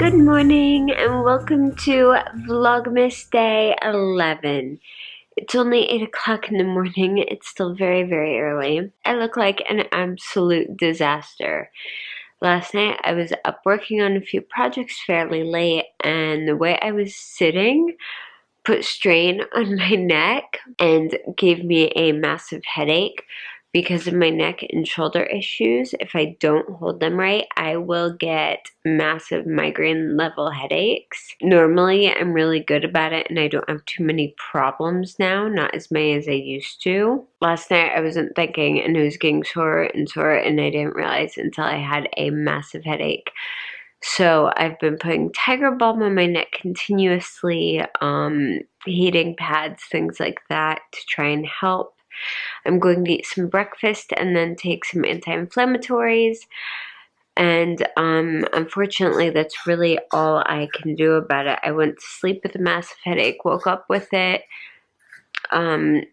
Good morning and welcome to Vlogmas Day 11. It's only 8 o'clock in the morning. It's still very, very early. I look like an absolute disaster. Last night I was up working on a few projects fairly late, and the way I was sitting put strain on my neck and gave me a massive headache. Because of my neck and shoulder issues, if I don't hold them right, I will get massive migraine level headaches. Normally, I'm really good about it and I don't have too many problems now, not as many as I used to. Last night, I wasn't thinking and I was getting sore and I didn't realize until I had a massive headache. So I've been putting Tiger Balm on my neck continuously, heating pads, things like that to try and help. I'm going to eat some breakfast and then take some anti-inflammatories. And unfortunately, that's really all I can do about it. I went to sleep with a massive headache, woke up with it,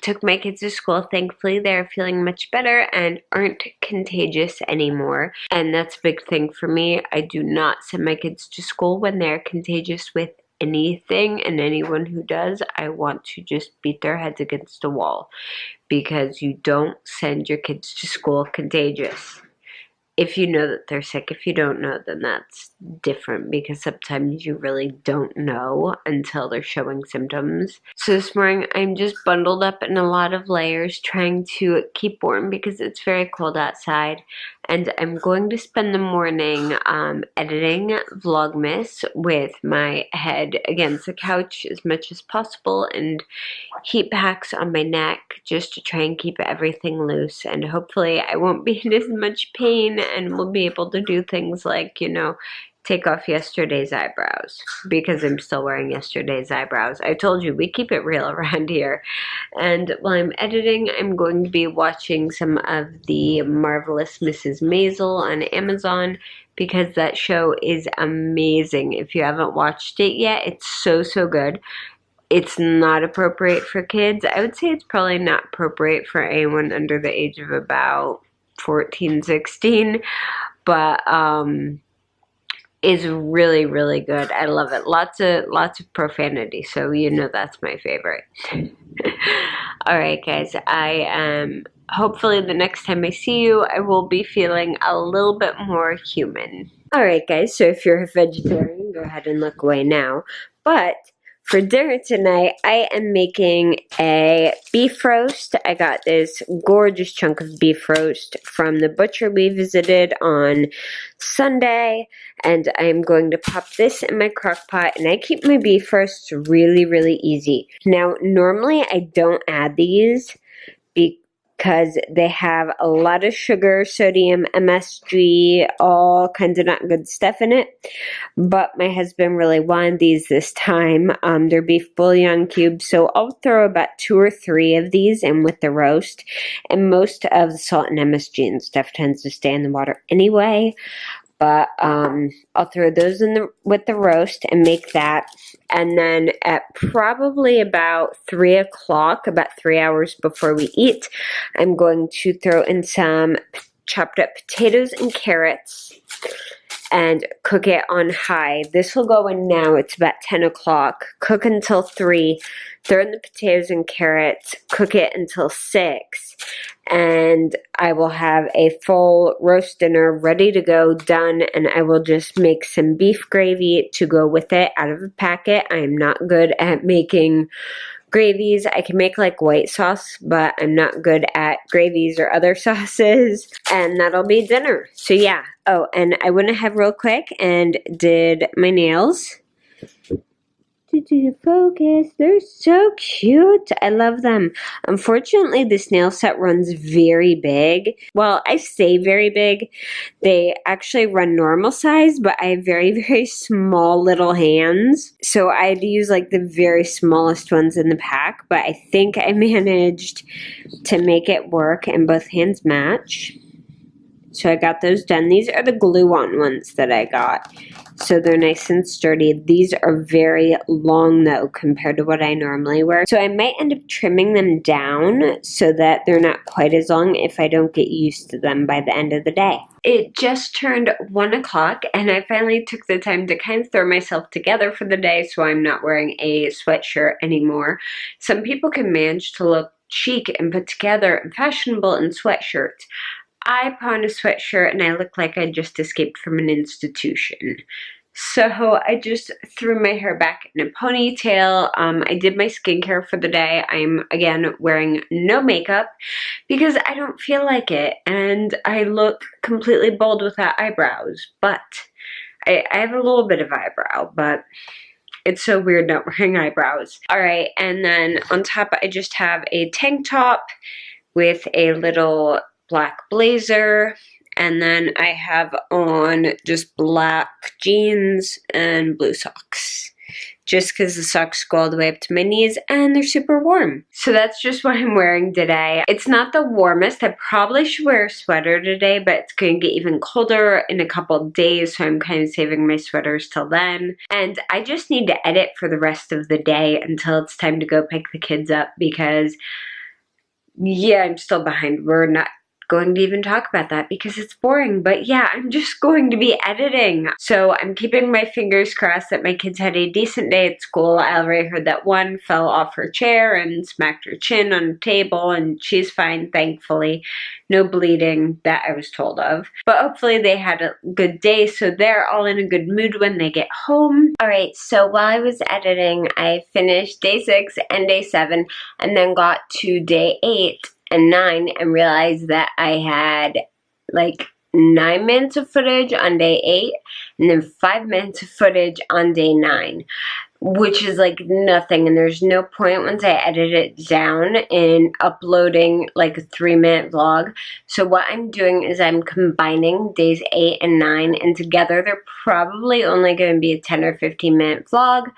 took my kids to school. Thankfully, they're feeling much better and aren't contagious anymore. And that's a big thing for me. I do not send my kids to school when they're contagious with anything, and anyone who does, I want to just beat their heads against a wall, because you don't send your kids to school contagious. If you know that they're sick, if you don't know, then that's different, because sometimes you really don't know until they're showing symptoms. So this morning, I'm just bundled up in a lot of layers, trying to keep warm because it's very cold outside. And I'm going to spend the morning editing Vlogmas with my head against the couch as much as possible and heat packs on my neck just to try and keep everything loose. And hopefully I won't be in as much pain and we'll be able to do things like, you know, take off yesterday's eyebrows, because I'm still wearing yesterday's eyebrows. I told you, we keep it real around here. And while I'm editing, I'm going to be watching some of the Marvelous Mrs. Maisel on Amazon, because that show is amazing. If you haven't watched it yet, it's so, so good. It's not appropriate for kids. I would say it's probably not appropriate for anyone under the age of about 14, 16, but is really, really good. I love it. Lots of profanity, so you know that's my favorite. Alright guys, I am hopefully the next time I see you, I will be feeling a little bit more human. Alright guys, so if you're a vegetarian, go ahead and look away now. But for dinner tonight, I am making a beef roast. I got this gorgeous chunk of beef roast from the butcher we visited on Sunday, and I'm going to pop this in my crock pot, and I keep my beef roasts really, really easy. Now, normally I don't add these because they have a lot of sugar, sodium, MSG, all kinds of not good stuff in it. But my husband really wanted these this time. They're beef bouillon cubes, so I'll throw about 2 or 3 of these in with the roast. And most of the salt and MSG and stuff tends to stay in the water anyway. But I'll throw those in with the roast and make that. And then at probably about 3 o'clock, about 3 hours before we eat, I'm going to throw in some chopped up potatoes and carrots and cook it on high. This will go in now. It's about 10 o'clock. Cook until 3. Throw in the potatoes and carrots. Cook it until 6. And I will have a full roast dinner ready to go, done, and I will just make some beef gravy to go with it out of a packet. I am not good at making gravies. I can make like white sauce, but I'm not good at gravies or other sauces, and that'll be dinner. So yeah. Oh, and I went ahead real quick and did my nails. To focus. They're so cute. I love them. Unfortunately, this nail set runs very big. Well, I say very big. They actually run normal size, but I have very, very small little hands. So I had to use like the very smallest ones in the pack, but I think I managed to make it work and both hands match. So I got those done. These are the glue-on ones that I got. so they're nice and sturdy. These are very long though compared to what I normally wear, so I might end up trimming them down so that they're not quite as long if I don't get used to them by the end of the day. It just turned 1 o'clock and I finally took the time to kind of throw myself together for the day, so I'm not wearing a sweatshirt anymore. Some people can manage to look chic and put together and fashionable in sweatshirts. I put on a sweatshirt and I look like I just escaped from an institution. So I just threw my hair back in a ponytail. I did my skincare for the day. I'm, again, wearing no makeup because I don't feel like it. And I look completely bald without eyebrows. But I have a little bit of eyebrow, but it's so weird not wearing eyebrows. Alright, and then on top I just have a tank top with a little black blazer. And then I have on just black jeans and blue socks. Just because the socks go all the way up to my knees and they're super warm. So that's just what I'm wearing today. It's not the warmest. I probably should wear a sweater today, but it's going to get even colder in a couple of days, so I'm kind of saving my sweaters till then. And I just need to edit for the rest of the day until it's time to go pick the kids up because, yeah, I'm still behind. We're not going to even talk about that because it's boring, but yeah, I'm just going to be editing. So I'm keeping my fingers crossed that my kids had a decent day at school. I already heard that one fell off her chair and smacked her chin on the table, and she's fine, thankfully. No bleeding that I was told of. But hopefully they had a good day, so they're all in a good mood when they get home. Alright, so while I was editing, I finished day 6 and day 7, and then got to day 8 and 9 and realized that I had like 9 minutes of footage on day 8 and then 5 minutes of footage on day 9, which is like nothing, and there's no point once I edit it down in uploading like a 3-minute vlog. So what I'm doing is I'm combining days 8 and 9, and together they're probably only going to be a 10 or 15 minute vlog,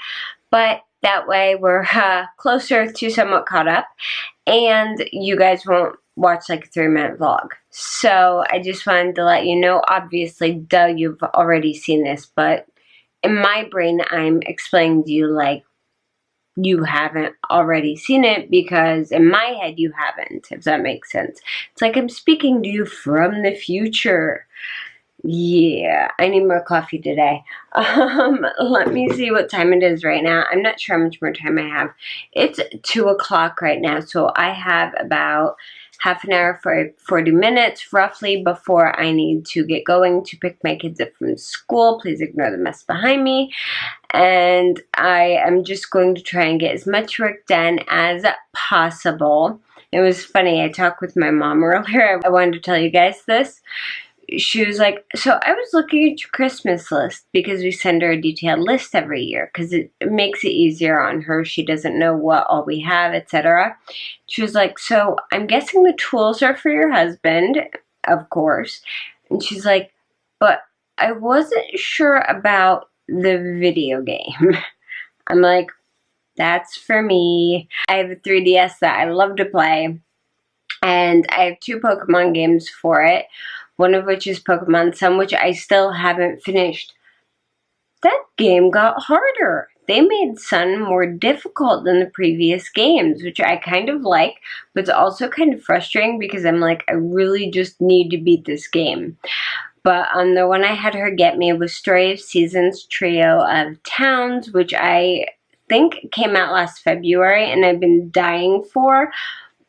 but that way we're closer to somewhat caught up, and you guys won't watch like a 3-minute vlog. So I just wanted to let you know, obviously, duh, you've already seen this, but in my brain, I'm explaining to you like you haven't already seen it, because in my head you haven't, if that makes sense. It's like I'm speaking to you from the future. Yeah, I need more coffee today. Let me see what time it is right now. I'm not sure how much more time I have. It's 2 o'clock right now, so I have about half an hour for 40 minutes roughly before I need to get going to pick my kids up from school. Please ignore the mess behind me. And I am just going to try and get as much work done as possible. It was funny, I talked with my mom earlier. I wanted to tell you guys this. She was like, so I was looking at your Christmas list, because we send her a detailed list every year because it makes it easier on her. She doesn't know what all we have, etc. She was like, so I'm guessing the tools are for your husband, of course. And she's like, but I wasn't sure about the video game. I'm like, that's for me. I have a 3DS that I love to play, and I have 2 Pokemon games for it. One of which is Pokemon Sun, which I still haven't finished. That game got harder. They made Sun more difficult than the previous games, which I kind of like, but it's also kind of frustrating because I'm like, I really just need to beat this game. But the one I had her get me was Story of Seasons Trio of Towns, which I think came out last February, and I've been dying for,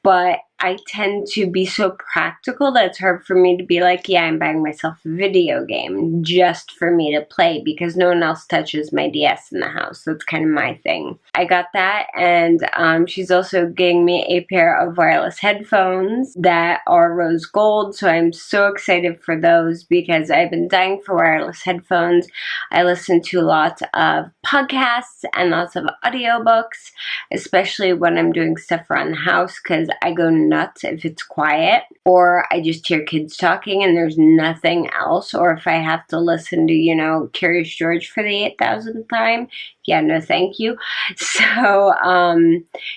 but I tend to be so practical that it's hard for me to be like, yeah, I'm buying myself a video game just for me to play, because no one else touches my DS in the house. That's kind of my thing. I got that, and she's also getting me a pair of wireless headphones that are rose gold, so I'm so excited for those because I've been dying for wireless headphones. I listen to lots of podcasts and lots of audiobooks, especially when I'm doing stuff around the house, because I go nuts if it's quiet, or I just hear kids talking and there's nothing else, or if I have to listen to, you know, Curious George for the 8,000th time. Yeah, no thank you. So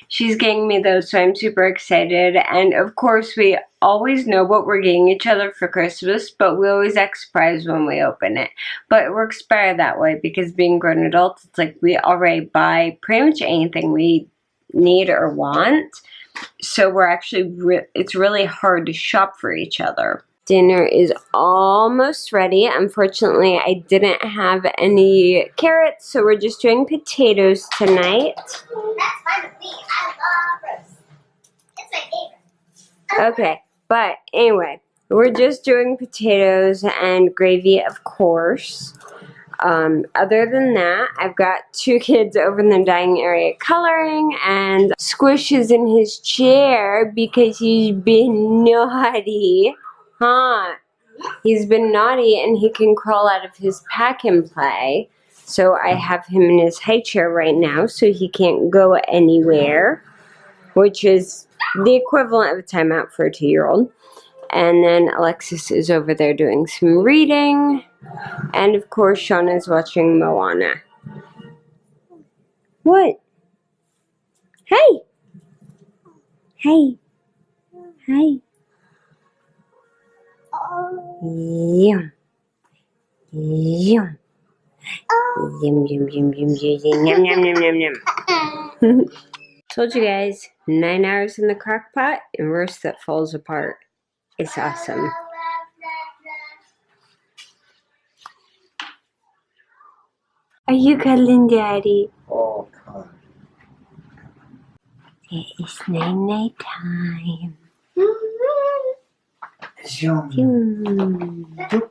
she's getting me those, so I'm super excited. And of course we always know what we're getting each other for Christmas, but we always act surprised when we open it. But it works better that way because being grown adults, it's like we already buy pretty much anything we need or want. So we're actually, it's really hard to shop for each other. Dinner is almost ready. Unfortunately, I didn't have any carrots, so we're just doing potatoes tonight. That's fine with me. I love roast. It's my favorite. Okay, but anyway, we're just doing potatoes and gravy, of course. Other than that, I've got 2 kids over in the dining area coloring, and Squish is in his chair because he's been naughty. Huh? He's been naughty and he can crawl out of his pack and play. So I have him in his high chair right now so he can't go anywhere, which is the equivalent of a timeout for a 2-year-old. And then Alexis is over there doing some reading. And of course, Shauna is watching Moana. What? Hey! Hey! Hey! Yum. Yum. Yum, yum, yum, yum, yum, yum, yum, yum, yum, yum. Told you guys, 9 hours in the crock pot and roast that falls apart. It's awesome. Are you cuddling Daddy? Oh, God. It is night time. It's yum. Yum.